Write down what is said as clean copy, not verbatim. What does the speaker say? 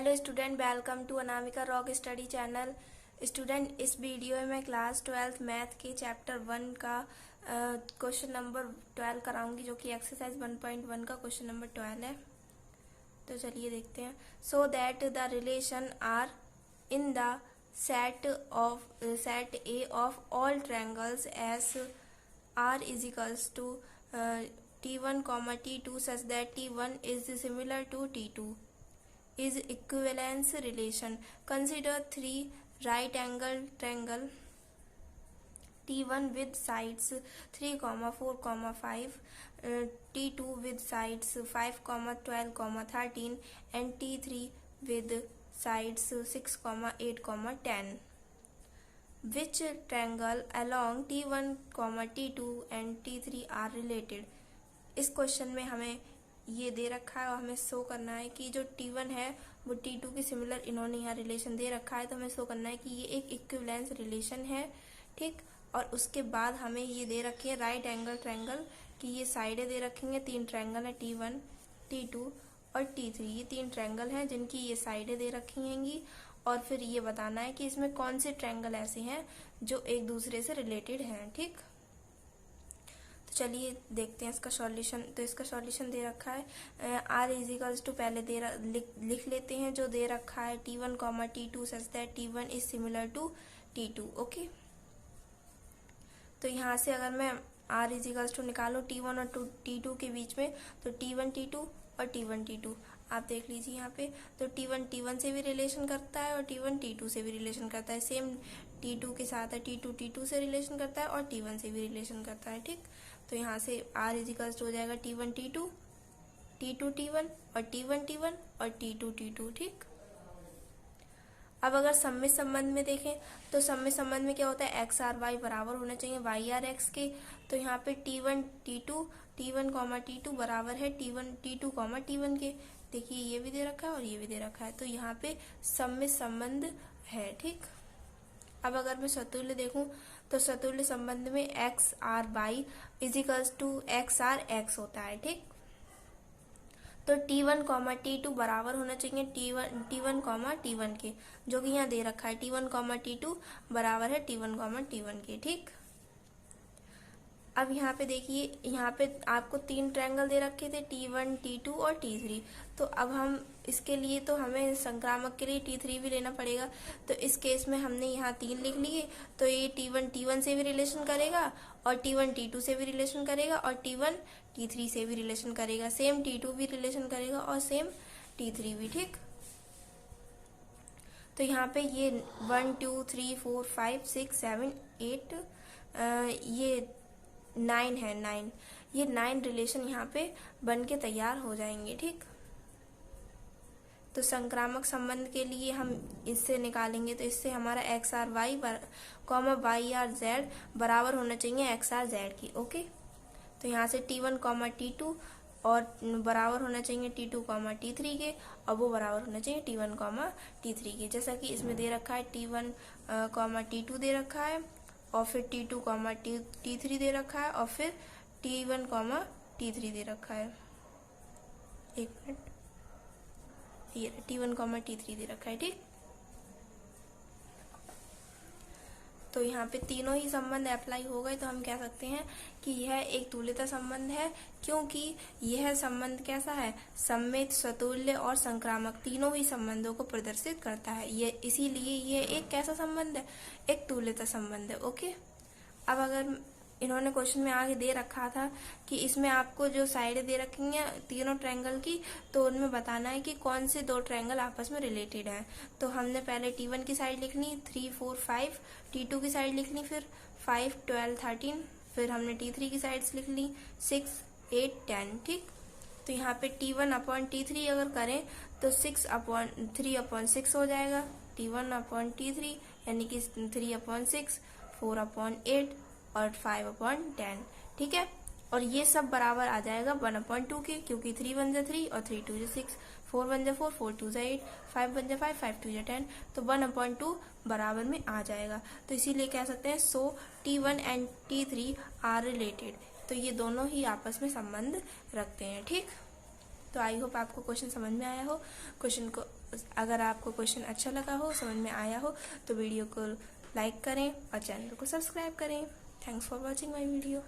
Hello student, welcome to Anamika rock study channel. Student, इस video में मैं क्लास 12 मैथ के चैप्टर 1 का क्वेश्चन नंबर 12 कराऊंगी, जो कि एक्सरसाइज 1.1 का क्वेश्चन नंबर 12 है। तो चलिए देखते हैं। So that the relation R in the set A of all triangles as R is equals to T1, T2 such that T1 is similar to T2 is equivalence relation. Consider three right angle triangle T1 with sides 3, 4, 5, T2 with sides 5, 12, 13 and T3 with sides 6, 8, 10. Which triangle along T1, T2 and T3 are related? इस question में हमें ये दे रखा है और हमें show करना है कि जो T1 है वो T2 के सिमिलर इन्होंने यहाँ रिलेशन दे रखा है, तो हमें शो करना है कि ये एक इक्विवेलेंस रिलेशन है। ठीक, और उसके बाद हमें ये दे रखे है राइट एंगल ट्रायंगल कि ये साइडें दे रखेंगे, तीन ट्रायंगल है T1, T2 और T3। ये तीन ट्रायंगल हैं जिनकी ये साइडें दे रखी हैंगी, और फिर ये बताना है कि इसमें कौन से ट्रायंगल ऐसे हैं जो एक दूसरे से रिलेटेड हैं। ठीक, चलिए देखते हैं इसका सॉल्यूशन। तो इसका सॉल्यूशन दे रखा है आर इजिकल्स टू, पहले लिख लेते हैं जो दे रखा है T1, T2 such that T1 is similar to T2। Okay, तो यहाँ से अगर मैं आर इजिकल्स टू निकालूं T1 और T2 के बीच में, तो T1 T2 और T1 T2 आप देख लीजिए यहाँ पे। तो T1 T1 से भी रिलेशन करता है और T1 T2 से भी रिलेशन करता है। सेम T2 के साथ है, T2 T2 से रिलेशन करता है और T1 से भी रिलेशन करता है। ठीक, तो यहाँ से R इजिकल्स हो जाएगा T1 T2, T2 T1 और T1 T1 और T2 T2। ठीक, अब अगर सममित संबंध में देखें तो सममित संबंध में क्या होता है, एक्स आर वाई बराबर होना चाहिए वाई आर एक्स के। तो यहाँ पे T1 T2 T1, T2 बराबर है T1 T2, T1 के। देखिए ये भी दे रखा है और ये भी दे रखा है, तो यहाँ पे सममित संबंध है। ठीक, अब अगर मैं सतुल्य देखूं तो सतुल्य संबंध में X R Y is equals to X R X होता है। ठीक, तो T1, T2 बराबर होना चाहिए T1, T1 के, जो कि यहाँ दे रखा है T1, T2 बराबर है T1, T1 के। ठीक, अब यहाँ पे देखिए, यहाँ पे आपको तीन ट्रायंगल दे रखे थे T1, T2 और T3। तो अब हम इसके लिए तो हमें संक्रामक के लिए T3 भी लेना पड़ेगा। तो इस केस में हमने यहाँ तीन लिख लिए, तो ये T1 T1 से भी रिलेशन करेगा और T1 T2 से भी रिलेशन करेगा और T1 T3 से भी रिलेशन करेगा। सेम T2 भी रिलेशन करेगा और सेम T3 भी। ठीक, तो यहाँ पे ये 1 2 3 4 5 6 7 8 ये 9 है, 9 ये 9 रिलेशन यहाँ पे बन के तैयार हो जाएंगे। ठीक, तो संक्रामक संबंध के लिए हम इससे निकालेंगे, तो इससे हमारा X R Y Y R Z बराबर होना चाहिए एक्स आर जेड की। ओके, तो यहाँ से T1, T2 और बराबर होना चाहिए T2, T3 के, और वो बराबर होना चाहिए T1, T3 के। जैसा कि इसमें दे रखा है T1, T2 दे रखा है, और फिर T2, T3 दे रखा है, और फिर T1, T3 दे रखा है। एक मिनट, ये T1, T3 दे रखा है। ठीक, तो यहाँ पे तीनों ही संबंध अप्लाई हो गए, तो हम कह सकते हैं कि यह एक तुल्यता संबंध है, क्योंकि यह संबंध कैसा है, सममित, सतुल्य और संक्रामक तीनों ही संबंधों को प्रदर्शित करता है। ये इसीलिए यह एक कैसा संबंध है, एक तुल्यता संबंध है। ओके, अब अगर इन्होंने क्वेश्चन में आगे दे रखा था कि इसमें आपको जो साइडें दे रखी हैं तीनों ट्रायंगल की, तो उनमें बताना है कि कौन से दो ट्रायंगल आपस में रिलेटेड हैं। तो हमने पहले T1 की साइड लिखनी 3 4 5, T2 की साइड लिखनी फिर 5 12 13, फिर हमने T3 की साइड्स लिख ली 6 8 10। ठीक, तो यहाँ पे T1 अपॉन T3 अगर करें तो 6 अपॉन 3 अपॉन 6 हो जाएगा, T1 अपॉन T3 यानी कि 3 अपॉन 6, 4 अपॉन 8 और 5 अपॉन 10। ठीक है, और ये सब बराबर आ जाएगा 1/2 के, क्योंकि 3 1 जा 3 और 3 2 जा 6, 4 1 जा 4, 4 2 जा 8, 5 1 जा 5, 5 2 जा 10, तो 1/2 बराबर में आ जाएगा। तो इसीलिए कह सकते हैं सो T1 and T3 are related, तो ये दोनों ही आपस में संबंध रखते हैं। ठीक, तो आई होप आपको क्वेश्चन समझ में आया हो। क्वेश्चन को अगर आपको क्वेश्चन अच्छा लगा हो, समझ में आया हो, तो वीडियो को लाइक करें और चैनल को सब्सक्राइब करें। Thanks for watching my video.